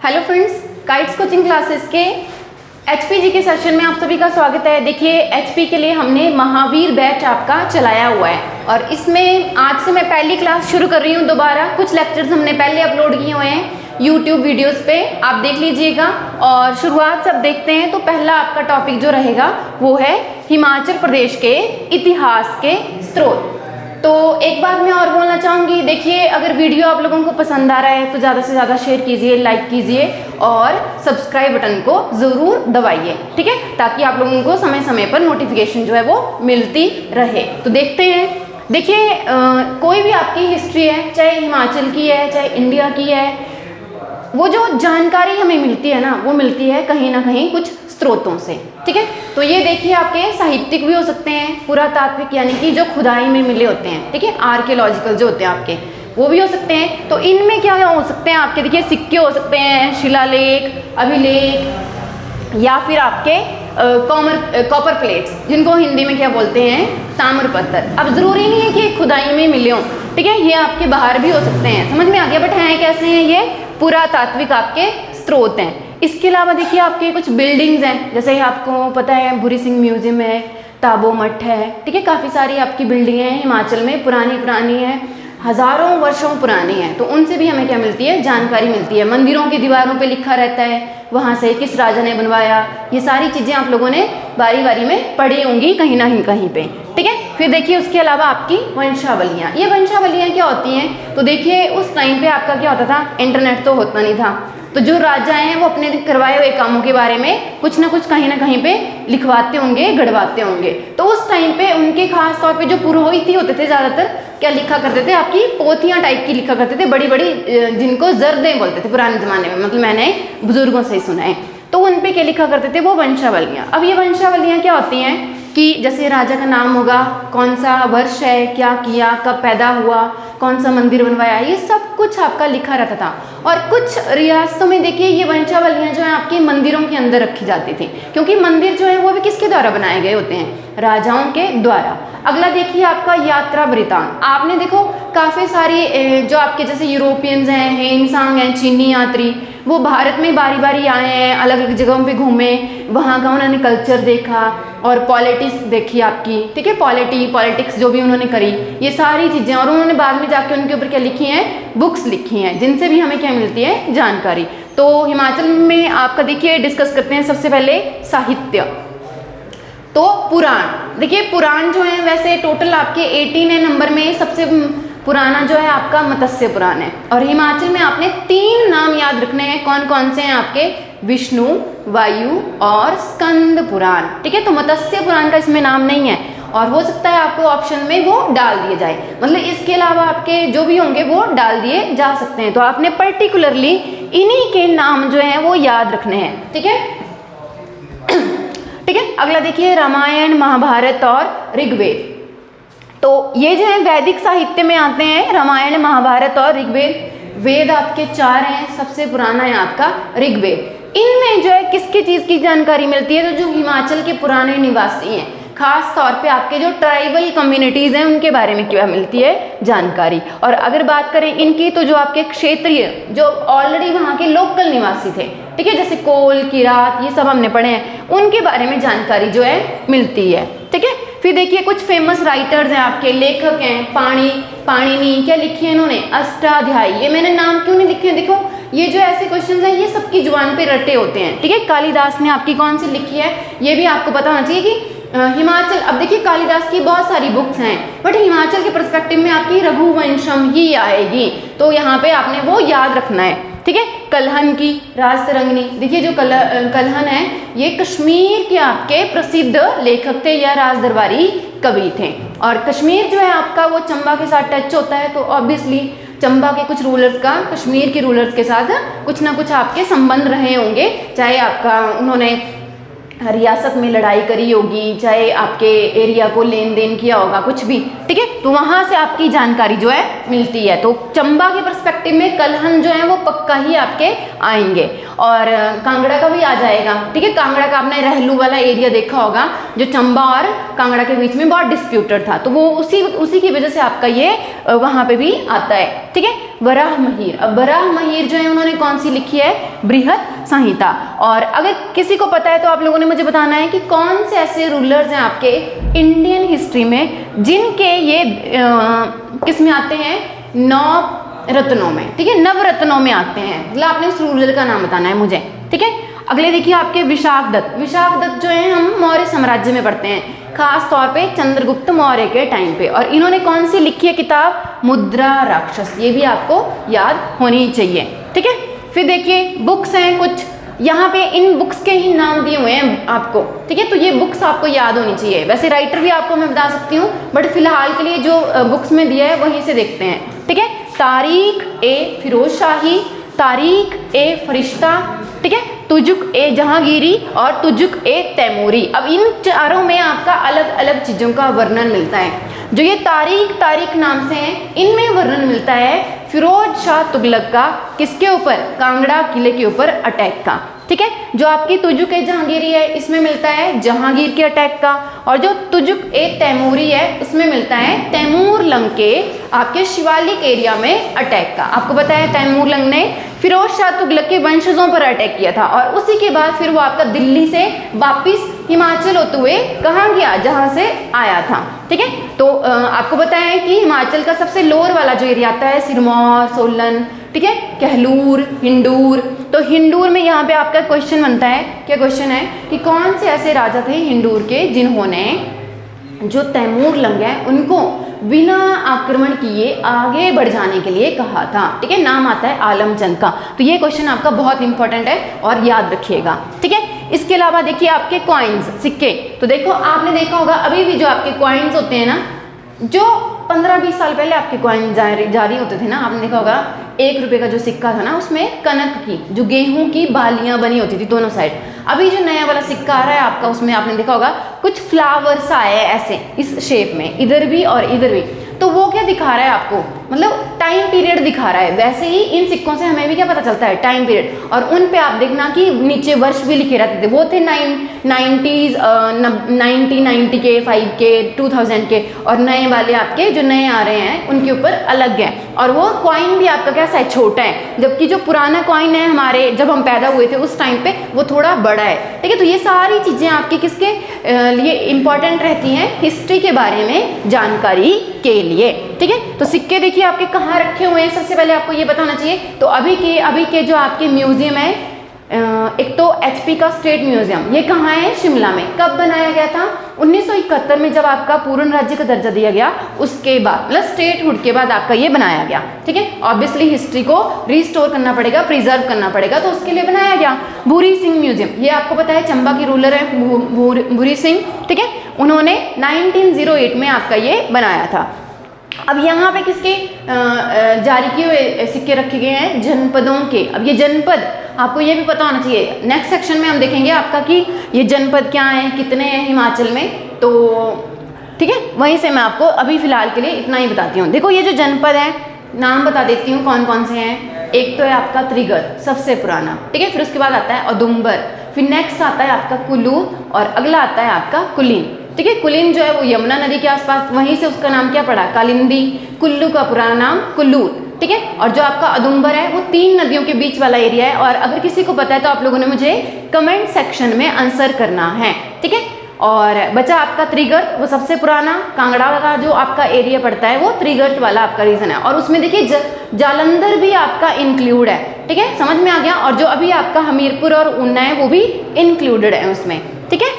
Hello friends, kites coaching classes के HPG के session में आप सभी का स्वागत है। देखिए, एचपी के लिए हमने महावीर बैच आपका चलाया हुआ है और इसमें आज से मैं पहली क्लास शुरू कर रही हूँ। दोबारा कुछ लेक्चर्स हमने पहले अपलोड किए हुए हैं यूट्यूब वीडियोस पे, आप देख लीजिएगा। और शुरुआत से अब देखते हैं, तो पहला आपका टॉपिक जो रहेगा वो है हिमाचल प्रदेश के इतिहास के स्रोत। तो एक बात मैं और बोलना चाहूँगी, देखिए अगर वीडियो आप लोगों को पसंद आ रहा है तो ज़्यादा से ज़्यादा शेयर कीजिए, लाइक कीजिए और सब्सक्राइब बटन को ज़रूर दबाइए, ठीक है, ताकि आप लोगों को समय समय पर नोटिफिकेशन जो है वो मिलती रहे। तो देखते हैं। देखिए कोई भी आपकी हिस्ट्री है, चाहे हिमाचल की है चाहे इंडिया की है, वो जो जानकारी हमें मिलती है ना, वो मिलती है कहीं ना कहीं कुछ स्रोतों से, ठीक है। तो ये देखिए आपके साहित्यिक भी हो सकते हैं, पुरातात्विक यानी कि जो खुदाई में मिले होते हैं, ठीक है, आर्कियोलॉजिकल जो होते हैं आपके, वो भी हो सकते हैं। तो इनमें क्या हो सकते हैं आपके, देखिए सिक्के हो सकते हैं, शिलालेख, अभिलेख, या फिर आपके कॉपर प्लेट्स, जिनको हिंदी में क्या बोलते हैं, ताम्रपत्र। अब जरूरी नहीं है कि खुदाई में मिले हों, ठीक है, ये आपके बाहर भी हो सकते हैं, समझ में आ गया। बट हैं कैसे हैं, ये पुरातात्विक आपके स्रोत हैं। इसके अलावा देखिए आपके कुछ बिल्डिंग्स हैं, जैसे आपको पता है भूरी सिंह म्यूजियम है, ताबो मठ है, ठीक है, काफ़ी सारी आपकी बिल्डिंगें हैं हिमाचल में, पुरानी हैं, हज़ारों वर्षों पुरानी है। तो उनसे भी हमें क्या मिलती है, जानकारी मिलती है। मंदिरों की दीवारों पे लिखा रहता है वहाँ से किस राजा ने बनवाया, ये सारी चीज़ें आप लोगों ने बारी बारी में पढ़ी होंगी कहीं ना कहीं पे, ठीक है। फिर देखिए उसके अलावा आपकी वंशावलियाँ, ये वंशावलियाँ क्या होती हैं, तो देखिए उस टाइम पे आपका क्या होता था, इंटरनेट तो होता नहीं था, तो जो राजा हैं वो अपने करवाए हुए कामों के बारे में कुछ ना कुछ कहीं ना कहीं पे लिखवाते होंगे, गढ़वाते होंगे। तो उस टाइम पे उनके खास तौर पे जो पुरोहित ही होते थे, ज़्यादातर क्या लिखा करते थे, आपकी पोथियां टाइप की लिखा करते थे, बड़ी बड़ी, जिनको जर्दें बोलते थे पुराने ज़माने में, मतलब मैंने बुजुर्गों से ही सुना है। तो उन पे क्या लिखा करते थे, वो वंशावलियाँ। अब ये वंशावलियाँ क्या होती हैं कि जैसे राजा का नाम होगा, कौन सा वर्ष है, क्या किया, कब पैदा हुआ, कौन सा मंदिर बनवाया, ये सब कुछ आपका लिखा रहता था। और कुछ रियासतों में देखिए ये वंशावलियाँ जो है आपके मंदिरों के अंदर रखी जाती थी, क्योंकि मंदिर जो है वो भी किसके द्वारा बनाए गए होते हैं, राजाओं के द्वारा। अगला देखिए आपका यात्रा वृतांत। आपने देखो काफ़ी सारी जो आपके जैसे यूरोपियंस हैं, हेनसांग हैं, चीनी यात्री, वो भारत में बारी बारी आए हैं, अलग अलग जगहों पे घूमे, वहाँ का उन्होंने कल्चर देखा और पॉलिटिक्स देखी आपकी, ठीक है, पॉलिटिक्स जो भी उन्होंने करी, ये सारी चीज़ें, और उन्होंने बाद में जाके उनके ऊपर क्या लिखी हैं, बुक्स लिखी हैं, जिनसे भी हमें क्या मिलती है, जानकारी। तो हिमाचल में आपका देखिए डिस्कस करते हैं सबसे पहले साहित्य। तो पुराण, देखिए पुराण जो है वैसे टोटल आपके 18 है नंबर में, सबसे पुराना जो है आपका मत्स्य पुराण है। और हिमाचल में आपने 3 नाम याद रखने हैं, कौन कौन से हैं आपके, विष्णु, वायु और स्कंद पुराण, ठीक है। तो मत्स्य पुराण का इसमें नाम नहीं है, और हो सकता है आपको ऑप्शन में वो डाल दिए जाए, मतलब इसके अलावा आपके जो भी होंगे वो डाल दिए जा सकते हैं। तो आपने पर्टिकुलरली इन्हीं के नाम जो हैं वो याद रखने हैं, ठीक है, ठीक है। अगला देखिए रामायण, महाभारत और ऋग्वेद। तो ये जो है वैदिक साहित्य में आते हैं, रामायण, महाभारत और ऋग्वेद। वेद आपके 4 हैं, सबसे पुराना है आपका ऋग्वेद। इनमें जो है किसकी चीज़ की जानकारी मिलती है, तो जो हिमाचल के पुराने निवासी हैं, खास तौर पे आपके जो ट्राइबल कम्युनिटीज़ हैं उनके बारे में क्या मिलती है, जानकारी। और अगर बात करें इनकी, तो जो आपके क्षेत्रीय, जो ऑलरेडी वहाँ के लोकल निवासी थे, ठीक है, जैसे कोल, किरात, ये सब हमने पढ़े हैं, उनके बारे में जानकारी जो है मिलती है, ठीक है। फिर देखिए कुछ फेमस राइटर्स हैं आपके, लेखक हैं, पाणिनि, क्या लिखी है इन्होंने, अष्टाध्यायी। ये मैंने नाम क्यों नहीं लिखे हैं, देखो ये जो ऐसे क्वेश्चंस हैं ये सबकी जुबान पे रटे होते हैं, ठीक है। कालिदास ने आपकी कौन सी लिखी है, ये भी आपको पता होना चाहिए कि हिमाचल, अब देखिए कालिदास की बहुत सारी बुक्स हैं, बट हिमाचल के पर्सपेक्टिव में आपकी रघुवंशम ही आएगी, तो यहाँ पे आपने वो याद रखना है, ठीक है। कल्हन की राजतरंगिणी, देखिए जो कल्हन है ये कश्मीर के आपके प्रसिद्ध लेखक थे या राजदरबारी कवि थे। और कश्मीर जो है आपका वो चंबा के साथ टच होता है, तो ऑब्वियसली चंबा के कुछ रूलर्स का कश्मीर के रूलर्स के साथ कुछ ना कुछ आपके संबंध रहे होंगे, चाहे आपका उन्होंने रियासत में लड़ाई करी होगी, चाहे आपके एरिया को लेन देन किया होगा, कुछ भी, ठीक है। तो वहाँ से आपकी जानकारी जो है मिलती है। तो चंबा के पर्सपेक्टिव में कल्हन जो है वो पक्का ही आपके आएंगे, और कांगड़ा का भी आ जाएगा, ठीक है। कांगड़ा का आपने रहलू वाला एरिया देखा होगा, जो चंबा और कांगड़ा के बीच में बहुत डिस्प्यूटेड था, तो वो उसी की वजह से आपका ये वहाँ पे भी आता है, ठीक है। वराह महीर, अब वराह महीर जो है उन्होंने कौन सी लिखी है? बृहत संहिता। और अगर किसी को पता है तो आप लोगों ने मुझे बताना है कि कौन से ऐसे रूलर्स हैं आपके इंडियन हिस्ट्री में जिनके ये किस में आते हैं? नौ रत्नों में, ठीक है, नवरत्नों में आते हैं। मतलब आपने उस रूलर का नाम बताना है मुझे, ठीक है। अगले देखिए आपके विशाखदत्त। विशाखदत्त जो है हम मौर्य साम्राज्य में पढ़ते हैं, खास तौर पे चंद्रगुप्त मौर्य के टाइम पे। और इन्होंने कौन सी लिखी है किताब? मुद्रा राक्षस। ये भी आपको याद होनी चाहिए, ठीक है। फिर देखिए बुक्स हैं कुछ, यहाँ पे इन बुक्स के ही नाम दिए हुए हैं आपको, ठीक है। तो ये बुक्स आपको याद होनी चाहिए। वैसे राइटर भी आपको मैं बता सकती हूँ, बट फिलहाल के लिए जो बुक्स में दिया है वहीं से देखते हैं, ठीक है। तारीख ए फिरोज शाही, तारीख ए फरिश्ता, ठीक है, तुजुक ए जहांगीरी और तुजुक ए तैमूरी। अब इन चारों में आपका अलग अलग चीज़ों का वर्णन मिलता है। जो ये तारीख नाम से हैं, इनमें वर्णन मिलता है फिरोज शाह तुगलक का किसके ऊपर? कांगड़ा किले के ऊपर अटैक का, ठीक है। जो आपकी तुजुक ए जहांगीरी है इसमें मिलता है जहांगीर के अटैक का, और जो तुजुक ए तैमूरी है उसमें मिलता है तैमूर लंग के आपके शिवालिक एरिया में अटैक का। आपको पता है तैमूर लंग ने फिरोज शाह तुगलक के वंशजों पर अटैक किया था, और उसी के बाद फिर वो आपका दिल्ली से वापिस हिमाचल होते हुए कहाँ गया? जहाँ से आया था, ठीक है। तो आपको पता है कि हिमाचल का सबसे लोअर वाला जो एरिया आता है सिरमौर, सोलन, ठीक है, कहलूर, हिंडूर। तो हिंडूर में यहाँ पे आपका क्वेश्चन बनता है, क्या क्वेश्चन है कि कौन से ऐसे राजा थे हिंडूर के जिन्होंने जो तैमूर लंग है उनको बिना आक्रमण किए आगे बढ़ जाने के लिए कहा था, ठीक है। नाम आता है आलमचंद का। तो ये क्वेश्चन आपका बहुत इंपॉर्टेंट है और याद रखिएगा, ठीक है। इसके अलावा देखिए आपके कॉइन्स, सिक्के। तो देखो आपने देखा होगा अभी भी जो आपके कॉइन्स होते हैं ना, जो 15-20 साल पहले आपके कॉइन जारी होते थे ना, आपने देखा होगा 1 रुपये का जो सिक्का था ना उसमें कनक की जो गेहूं की बालियां बनी होती थी दोनों साइड। अभी जो नया वाला सिक्का आ रहा है आपका उसमें आपने देखा होगा कुछ फ्लावर्स आए हैं ऐसे इस शेप में, इधर भी और इधर भी। तो वो क्या दिखा रहा है आपको? मतलब टाइम पीरियड दिखा रहा है। वैसे ही इन सिक्कों से हमें भी क्या पता चलता है? Time period. और उन पे आप देखना कि नीचे वर्ष भी लिखे रहते थे। वो थे 1990s, 1990 के, 5 के, 2000 के, और नए वाले आपके जो नए आ रहे हैं उनके ऊपर अलग है। और वो कॉइन भी आपका कैसा है? छोटा है, जबकि जो पुराना कॉइन है हमारे जब हम पैदा हुए थे उस टाइम पे वो थोड़ा बड़ा है, ठीक है। तो ये सारी चीज़ें आपकी किसके लिए इंपॉर्टेंट रहती हैं? हिस्ट्री के बारे में जानकारी के लिए, ठीक है। तो सिक्के देखिए आपके कहाँ रखे हुए हैं, सबसे पहले आपको ये बताना चाहिए। तो अभी के जो आपके म्यूजियम है, एक तो एचपी का स्टेट म्यूजियम, ये कहाँ है? शिमला में। कब बनाया गया था? 1971 में, जब आपका पूर्ण राज्य का दर्जा दिया गया उसके बाद, मतलब स्टेटहुड के बाद आपका ये बनाया गया, ठीक है। ऑब्वियसली हिस्ट्री को रिस्टोर करना पड़ेगा, प्रिजर्व करना पड़ेगा, तो उसके लिए बनाया गया। भूरी सिंह म्यूजियम, ये आपको पता है चंबा के रूलर है भूरी सिंह, ठीक है। उन्होंने 1908 में आपका ये बनाया था। अब यहाँ पे किसके जारी किए हुए सिक्के रखे गए हैं? जनपदों के। अब ये जनपद आपको ये भी पता होना चाहिए। नेक्स्ट सेक्शन में हम देखेंगे आपका कि ये जनपद क्या है, कितने हैं हिमाचल में, तो ठीक है। वहीं से मैं आपको अभी फिलहाल के लिए इतना ही बताती हूँ। देखो ये जो जनपद है, नाम बता देती हूँ कौन कौन से हैं। एक तो है आपका त्रिगढ़, सबसे पुराना, ठीक है। फिर उसके बाद आता है औदुंबर, फिर नेक्स्ट आता है आपका कुल्लू, और अगला आता है आपका कुलीन, ठीक है। कुलीन जो है वो यमुना नदी के आसपास, वहीं से उसका नाम क्या पड़ा? कालिंदी। कुल्लू का पुराना नाम कुल्लूर, ठीक है। और जो आपका औदुंबर है वो 3 नदियों के बीच वाला एरिया है। और अगर किसी को पता है तो आप लोगों ने मुझे कमेंट सेक्शन में आंसर करना है, ठीक है। और बचा आपका त्रिगढ़, वो सबसे पुराना कांगड़ा का जो आपका एरिया पड़ता है वो त्रिगढ़ वाला आपका रीजन है। और उसमें देखिए जालंधर भी आपका इंक्लूड है, ठीक है, समझ में आ गया। और जो अभी आपका हमीरपुर और ऊना है वो भी इंक्लूडेड है उसमें, ठीक है।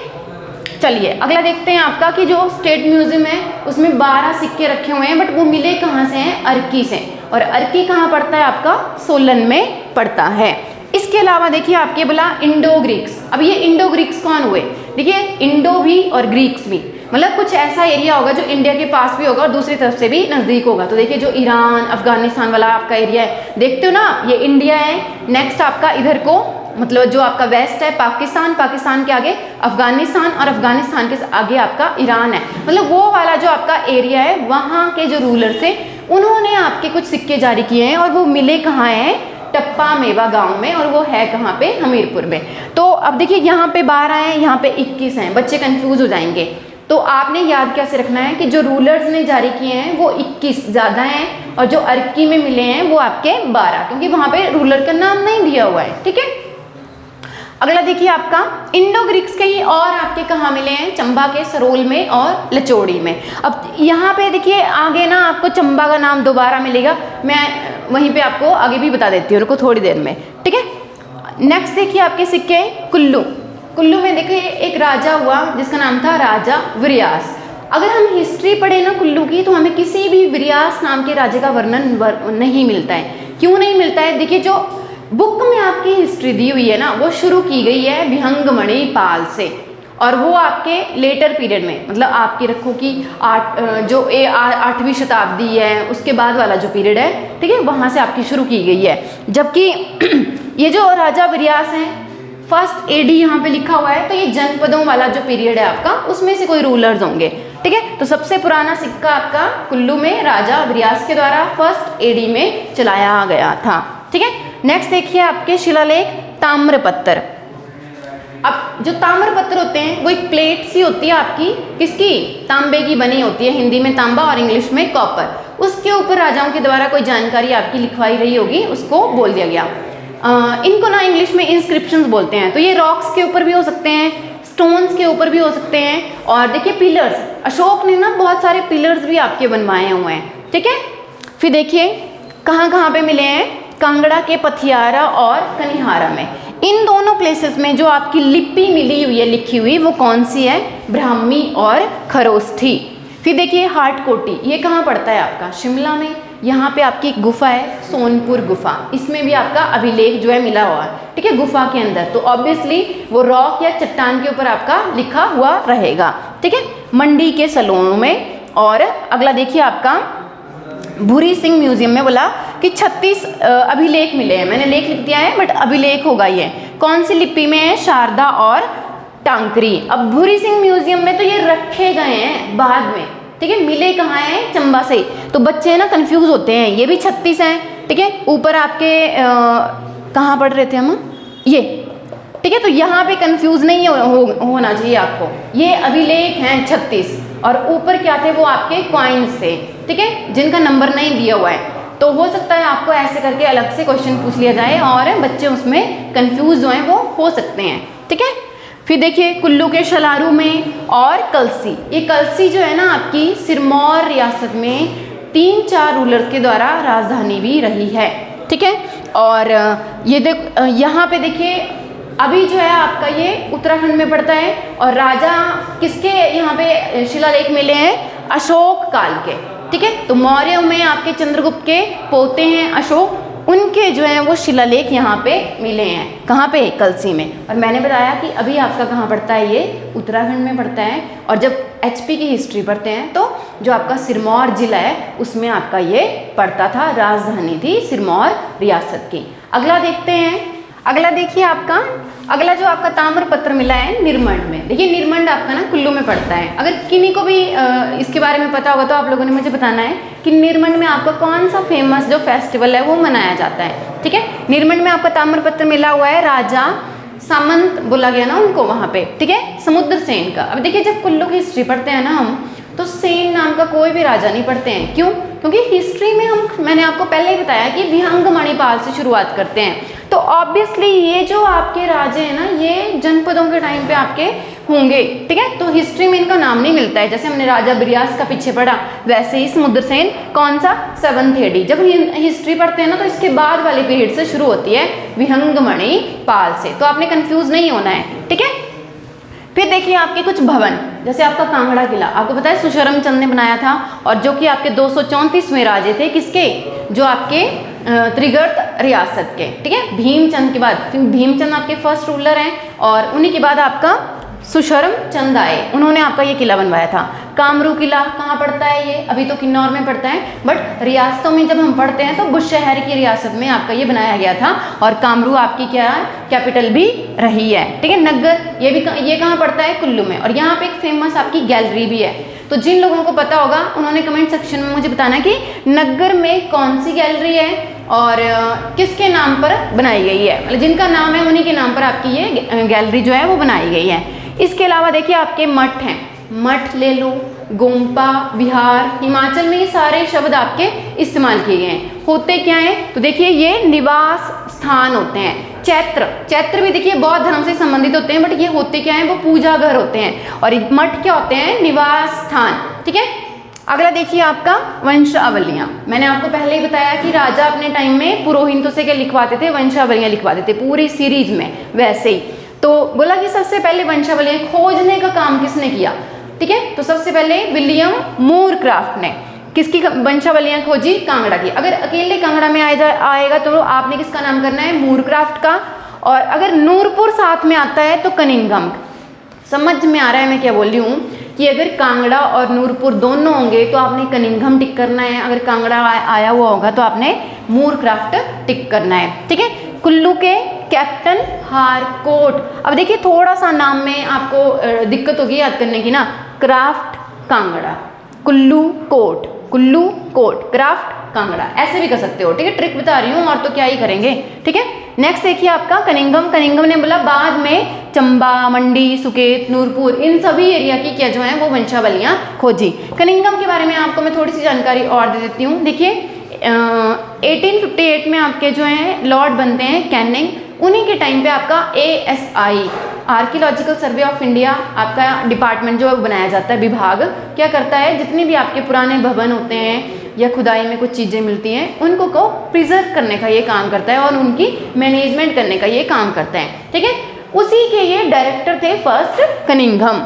चलिए अगला देखते हैं आपका कि जो स्टेट म्यूजियम है उसमें 12 सिक्के रखे हुए हैं, बट वो मिले कहाँ से हैं? अर्की से। और अर्की कहाँ पड़ता है आपका? सोलन में पड़ता है। इसके अलावा देखिए आपके बोला इंडो ग्रीक्स। अब ये इंडो ग्रीक्स कौन हुए? देखिए इंडो भी और ग्रीक्स भी, मतलब कुछ ऐसा एरिया होगा जो इंडिया के पास भी होगा और दूसरी तरफ से भी नज़दीक होगा। तो देखिए जो ईरान अफगानिस्तान वाला आपका एरिया है, देखते हो ना, ये इंडिया है। नेक्स्ट आपका इधर को, मतलब जो आपका वेस्ट है पाकिस्तान, पाकिस्तान के आगे अफगानिस्तान, और अफगानिस्तान के आगे आपका ईरान है। मतलब वो वाला जो आपका एरिया है, वहाँ के जो रूलर थे उन्होंने आपके कुछ सिक्के जारी किए हैं, और वो मिले कहाँ हैं? टप्पा मेवा गांव में, और वो है कहाँ पे? हमीरपुर में। तो अब देखिए यहाँ पे 12 हैं, यहाँ पे 21 हैं, बच्चे कंफ्यूज हो जाएंगे। तो आपने याद कैसे रखना है कि जो रूलर्स ने जारी किए हैं वो 21 ज़्यादा हैं, और जो अर्की में मिले हैं वो आपके 12, क्योंकि वहाँ पे रूलर का नाम नहीं दिया हुआ है, ठीक है। अगला देखिए आपका इंडो ग्रीक्स के ही और आपके कहाँ मिले हैं, चंबा के सरोल में और लचोड़ी में। अब यहाँ पे देखिए आगे ना आपको चंबा का नाम दोबारा मिलेगा, मैं वहीं पे आपको आगे भी बता देती हूँ, रुको थोड़ी देर में, ठीक है। नेक्स्ट देखिए आपके सिक्के कुल्लू। कुल्लू में देखिए एक राजा हुआ जिसका नाम था राजा विरयास। अगर हम हिस्ट्री पढ़े ना कुल्लू की तो हमें किसी भी विरयास नाम के राजा का वर्णन नहीं मिलता है। क्यों नहीं मिलता है? देखिए जो बुक में आपकी हिस्ट्री दी हुई है ना वो शुरू की गई है विहंगमणि पाल से, और वो आपके लेटर पीरियड में, मतलब आपकी रखो कि 8वीं शताब्दी है उसके बाद वाला जो पीरियड है, ठीक है, वहाँ से आपकी शुरू की गई है। जबकि ये जो राजा विरयास हैं फर्स्ट AD यहाँ पे लिखा हुआ है, तो ये जनपदों वाला जो पीरियड है आपका उसमें से कोई रूलर्स होंगे, ठीक है। तो सबसे पुराना सिक्का आपका कुल्लू में राजा विरयास के द्वारा फर्स्ट AD में चलाया गया था, ठीक है। नेक्स्ट देखिए आपके शिलालेख ताम्रपत्र। अब जो ताम्रपत्र होते हैं वो एक प्लेट सी होती है आपकी, किसकी? तांबे की बनी होती है, हिंदी में तांबा और इंग्लिश में कॉपर। उसके ऊपर राजाओं के द्वारा कोई जानकारी आपकी लिखवाई रही होगी, उसको बोल दिया गया। इनको ना इंग्लिश में इंस्क्रिप्शंस बोलते हैं। तो ये रॉक्स के ऊपर भी हो सकते हैं, स्टोन्स के ऊपर भी हो सकते हैं, और देखिए पिलर्स, अशोक ने ना बहुत सारे पिलर्स भी आपके बनवाए हुए हैं, ठीक है। फिर देखिए कहाँ कहाँ पे मिले हैं, कांगड़ा के पथियारा और कनिहारा में। इन दोनों प्लेसेस में जो आपकी लिपि मिली हुई है, लिखी हुई, वो कौन सी है? ब्राह्मी और खरोष्ठी। फिर देखिए हाटकोटी, ये कहाँ पड़ता है आपका? शिमला में। यहाँ पे आपकी एक गुफा है सोनपुर गुफा, इसमें भी आपका अभिलेख जो है मिला हुआ है, ठीक है, गुफा के अंदर। तो ऑब्वियसली वो रॉक या चट्टान के ऊपर आपका लिखा हुआ रहेगा, ठीक है। मंडी के सलोनों में। और अगला देखिए आपका भूरी सिंह म्यूजियम में बोला कि 36 अभिलेख मिले हैं। मैंने लेख लिख दिया है बट अभिलेख होगा ये। कौन सी लिपि में है? शारदा और टांकरी। अब भूरी सिंह म्यूजियम में तो ये रखे गए हैं बाद में, ठीक है, मिले कहाँ हैं? चंबा से। तो बच्चे ना कंफ्यूज होते हैं, ये भी 36 हैं, ठीक है। ऊपर आपके कहाँ पढ़ रहे थे हम? ये, ठीक है। तो यहाँ पे कंफ्यूज नहीं होना चाहिए आपको, ये अभिलेख हैं 36, और ऊपर क्या थे? वो आपके कॉइन्स थे, ठीक है, जिनका नंबर नहीं दिया हुआ है। तो हो सकता है आपको ऐसे करके अलग से क्वेश्चन पूछ लिया जाए और बच्चे उसमें कंफ्यूज जो हैं वो हो सकते हैं, ठीक है। फिर देखिए कुल्लू के शलारू में और कलसी। ये कलसी जो है ना आपकी सिरमौर रियासत में 3-4 रूलर्स के द्वारा राजधानी भी रही है, ठीक है। और ये यहाँ पे देखिए अभी जो है आपका ये उत्तराखंड में पड़ता है, और राजा किसके यहाँ पे शिलालेख मिले हैं? अशोक काल के, ठीक है। तो मौर्य में आपके चंद्रगुप्त के पोते हैं अशोक, उनके जो हैं वो शिलालेख यहाँ पे मिले हैं। कहाँ पे? कलसी में। और मैंने बताया कि अभी आपका कहाँ पड़ता है? ये उत्तराखंड में पड़ता है। और जब HP की हिस्ट्री पढ़ते हैं तो जो आपका सिरमौर जिला है उसमें आपका ये पड़ता था, राजधानी थी सिरमौर रियासत की। अगला देखते हैं। अगला देखिए आपका अगला जो आपका ताम्रपत्र मिला है निरमंड में। देखिए निरमंड आपका ना कुल्लू में पड़ता है। अगर किन्हीं को भी इसके बारे में पता होगा तो आप लोगों ने मुझे बताना है कि निरमंड में आपका कौन सा फेमस जो फेस्टिवल है वो मनाया जाता है, ठीक है। निरमंड में आपका ताम्रपत्र मिला हुआ है, राजा सामंत बोला गया ना उनको वहाँ पे, ठीक है, समुद्र सेन का। अब देखिए जब कुल्लू की हिस्ट्री पढ़ते हैं ना हम, तो सेन नाम का कोई भी राजा नहीं पढ़ते हैं। क्यों? क्योंकि हिस्ट्री में मैंने आपको पहले ही बताया कि विहंगमणि पाल से शुरुआत करते हैं। तो ऑब्वियसली ये जो आपके राजे हैं ना, ये जनपदों के टाइम पे आपके होंगे, ठीक है। तो हिस्ट्री में इनका नाम नहीं मिलता है। जैसे हमने राजा बिरयास का पीछे पढ़ा, वैसे ही समुद्र सेन कौन सा? 7th AD। जब हिस्ट्री पढ़ते हैं ना तो इसके बाद वाले पीरियड से शुरू होती है विहंगमणि पाल से। तो आपने कंफ्यूज नहीं होना है, ठीक है। फिर देखिए आपके कुछ भवन, जैसे आपका कांगड़ा किला, आपको पता है सुशर्म चंद ने बनाया था, और जो कि आपके 234वें राजे थे, किसके? जो आपके त्रिगर्त रियासत के, ठीक है। भीमचंद के बाद, भीमचंद आपके फर्स्ट रूलर हैं, और उन्हीं के बाद आपका सुशर्म चंद आए, उन्होंने आपका ये किला बनवाया था। कामरू किला कहाँ पड़ता है? ये अभी तो किन्नौर में पड़ता है, बट रियासतों में जब हम पढ़ते हैं तो बुशहर की रियासत में आपका ये बनाया गया था, और कामरू आपकी क्या कैपिटल भी रही है, ठीक है। नग्गर ये कहाँ पड़ता है? कुल्लू में। और यहाँ पे एक फेमस आपकी गैलरी भी है। तो जिन लोगों को पता होगा उन्होंने कमेंट सेक्शन में मुझे बताना कि नग्गर में कौन सी गैलरी है और किसके नाम पर बनाई गई है। मतलब जिनका नाम है उन्हीं के नाम पर आपकी ये गैलरी जो है वो बनाई गई है। इसके अलावा देखिए आपके मठ हैं, मठ ले लो, गोम्पा, बिहार, हिमाचल में ये सारे शब्द आपके इस्तेमाल किए गए हैं। होते क्या हैं तो देखिए ये निवास स्थान होते हैं। चैत्र भी देखिए बौद्ध धर्म से संबंधित होते हैं, बट ये होते क्या हैं, वो पूजा घर होते हैं। और मठ क्या होते हैं, निवास स्थान। ठीक है, अगला देखिए आपका वंशावलियाँ। मैंने आपको पहले ही बताया कि राजा अपने टाइम में पुरोहितों से क्या लिखवाते थे, वंशावलियाँ लिखवाते थे पूरी सीरीज में। वैसे ही तो बोला कि सबसे पहले वंशावलियाँ खोजने का काम किसने किया। ठीक है, तो सबसे पहले विलियम मूरक्राफ्ट ने किसकी वंशावलियाँ खोजी, कांगड़ा की। अगर अकेले कांगड़ा में आएगा तो आपने किसका नाम करना है, मूरक्राफ्ट का। और अगर नूरपुर साथ में आता है तो कनिंघम। समझ में आ रहा है मैं क्या बोल रही हूँ कि अगर कांगड़ा और नूरपुर दोनों होंगे तो आपने कनिंघम टिक करना है, अगर कांगड़ा आया हुआ होगा तो आपने मूरक्राफ्ट टिक करना है। ठीक है, कुल्लू के कैप्टन हारकोट। अब देखिए थोड़ा सा नाम में आपको दिक्कत होगी याद करने की ना, craft Kangra, Kullu coat, craft Kangra, ऐसे भी कर सकते हो। ठीक है, ट्रिक बता रही हूँ और तो क्या ही करेंगे। ठीक है, नेक्स्ट देखिए आपका कनिंघम ने बोला बाद में चंबा, मंडी, सुकेत, नूरपुर, इन सभी एरिया की क्या जो है वो वंशावलियाँ खोजी। कनिंघम के बारे में आपको मैं थोड़ी सी जानकारी और दे देती हूँ। देखिए 1858 में आपके जो हैं लॉर्ड बनते हैं कैनिंग, उन्हीं के टाइम पे आपका ASI archaeological survey of India आपका डिपार्टमेंट जो बनाया जाता है, विभाग क्या करता है, जितने भी आपके पुराने भवन होते हैं या खुदाई में कुछ चीज़ें मिलती हैं उनको को प्रिजर्व करने का ये काम करता है और उनकी मैनेजमेंट करने का ये काम करता है। ठीक है, उसी के ये डायरेक्टर थे फर्स्ट कनिंघम।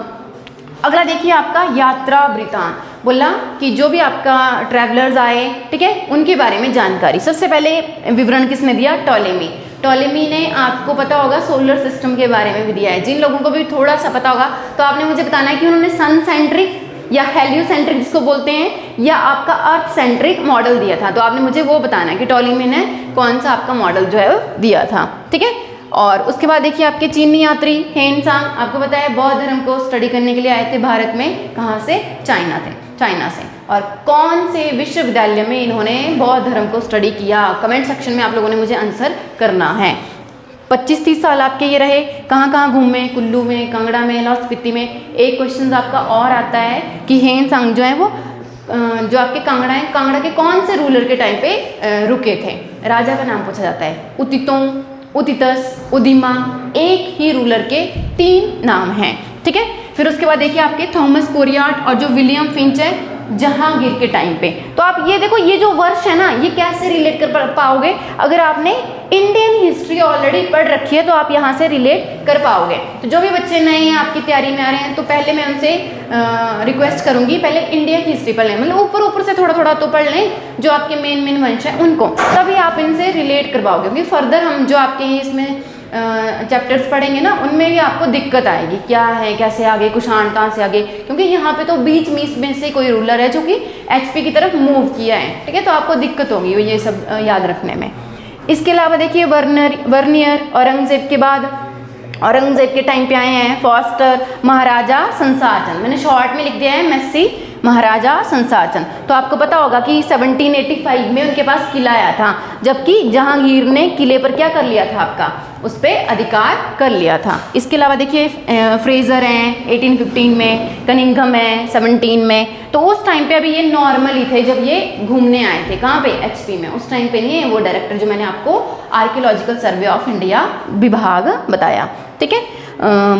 अगला देखिए आपका यात्रा वृतांत। बोला कि जो भी आपका ट्रैवलर्स आए, ठीक है, उनके बारे में जानकारी। सबसे पहले विवरण किसने दिया, टॉलेमी ने आपको पता होगा सोलर सिस्टम के बारे में भी दिया है। जिन लोगों को भी थोड़ा सा पता होगा तो आपने मुझे बताना है कि उन्होंने सन सेंट्रिक या हेलियोसेंट्रिक जिसको बोलते हैं या आपका अर्थ सेंट्रिक मॉडल दिया था। तो आपने मुझे वो बताना है कि टॉलेमी ने कौन सा आपका मॉडल जो है दिया था। ठीक है, और उसके बाद देखिए आपके चीनी यात्री हेनसांग, आपको पता है बौद्ध धर्म को स्टडी करने के लिए आए थे भारत में, कहाँ से, चाइना से। और कौन से विश्वविद्यालय में इन्होंने बौद्ध धर्म को स्टडी किया, कमेंट सेक्शन में आप लोगों ने मुझे आंसर करना है। 25-30 साल आपके ये रहे, कहाँ घूमे, कुल्लू में, कांगड़ा में, लाहौल स्पीति में। एक क्वेश्चन आपका और आता है कि हेनसांग जो है वो जो आपके कांगड़ा है, कांगड़ा के कौन से रूलर के टाइम पे रुके थे, राजा का नाम पूछा जाता है। उतितों, उतितस, उदिमा, एक ही रूलर के 3 नाम हैं। ठीक है, फिर उसके बाद देखिए आपके थॉमस कोरियाट और जो विलियम फिंच है जहांगीर के टाइम पे। तो आप ये देखो ये जो वर्ष है ना, ये कैसे रिलेट कर पाओगे, अगर आपने इंडियन हिस्ट्री ऑलरेडी पढ़ रखी है तो आप यहाँ से रिलेट कर पाओगे। तो जो भी बच्चे नए हैं आपकी तैयारी में आ रहे हैं तो पहले मैं उनसे रिक्वेस्ट करूंगी पहले इंडियन हिस्ट्री पढ़ लें, मतलब ऊपर से थोड़ा तो पढ़ लें जो आपके मेन वंश है उनको, तभी आप इनसे रिलेट कर पाओगे। क्योंकि फर्दर हम जो आपके इसमें चैप्टर्स पढ़ेंगे ना उनमें भी आपको दिक्कत आएगी, क्या है, कैसे आगे, कुषाण कहाँ से आगे, क्योंकि यहाँ पे तो बीच में से कोई रूलर है जो कि HP की तरफ मूव किया है। ठीक है, तो आपको दिक्कत होगी ये सब याद रखने में। इसके अलावा देखिए वर्नियर औरंगजेब के बाद, औरंगजेब के टाइम पे आए हैं फॉस्टर, महाराजा संसारचंद, मैंने शॉर्ट में लिख दिया है मैसी, महाराजा संसारचंद। तो आपको पता होगा कि 1785 में उनके पास किला आया था, जबकि जहांगीर ने किले पर क्या कर लिया था, आपका उस पर अधिकार कर लिया था। इसके अलावा देखिए फ्रेजर हैं 1815 में, कनिंघम है 17 में। तो उस टाइम पे अभी ये नॉर्मल ही थे जब ये घूमने आए थे, कहाँ पे, HP में। उस टाइम पे नहीं है वो डायरेक्टर जो मैंने आपको आर्कियोलॉजिकल सर्वे ऑफ इंडिया विभाग बताया। ठीक है,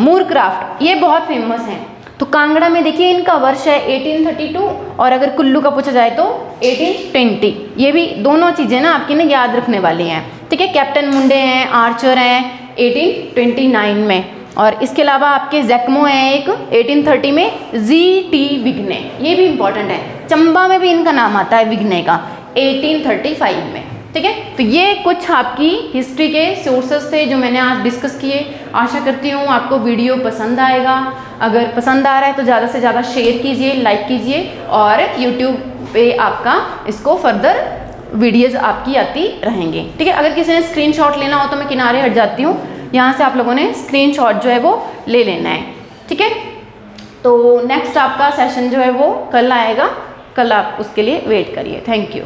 मूरक्राफ्ट ये बहुत फेमस हैं। तो कांगड़ा में देखिए इनका वर्ष है 1832 और अगर कुल्लू का पूछा जाए तो 1820। ये भी दोनों चीज़ें ना आपकी ना याद रखने वाली हैं। ठीक है, कैप्टन मुंडे हैं, आर्चर हैं 1829 में। और इसके अलावा आपके जैकमो हैं एक 1830 में, GT विग्ने, ये भी इंपॉर्टेंट है। चंबा में भी इनका नाम आता है विग्ने का 1835 में। ठीक है, तो ये कुछ आपकी हिस्ट्री के सोर्सेस थे जो मैंने आज डिस्कस किए। आशा करती हूँ आपको वीडियो पसंद आएगा। अगर पसंद आ रहा है तो ज़्यादा से ज़्यादा शेयर कीजिए, लाइक कीजिए और यूट्यूब पे आपका इसको फर्दर वीडियोज़ आपकी आती रहेंगे। ठीक है, अगर किसी ने स्क्रीनशॉट लेना हो तो मैं किनारे हट जाती हूँ, यहाँ से आप लोगों ने स्क्रीनशॉट जो है वो ले लेना है। ठीक है, तो नेक्स्ट आपका सेशन जो है वो कल आएगा, कल आप उसके लिए वेट करिए। Thank you.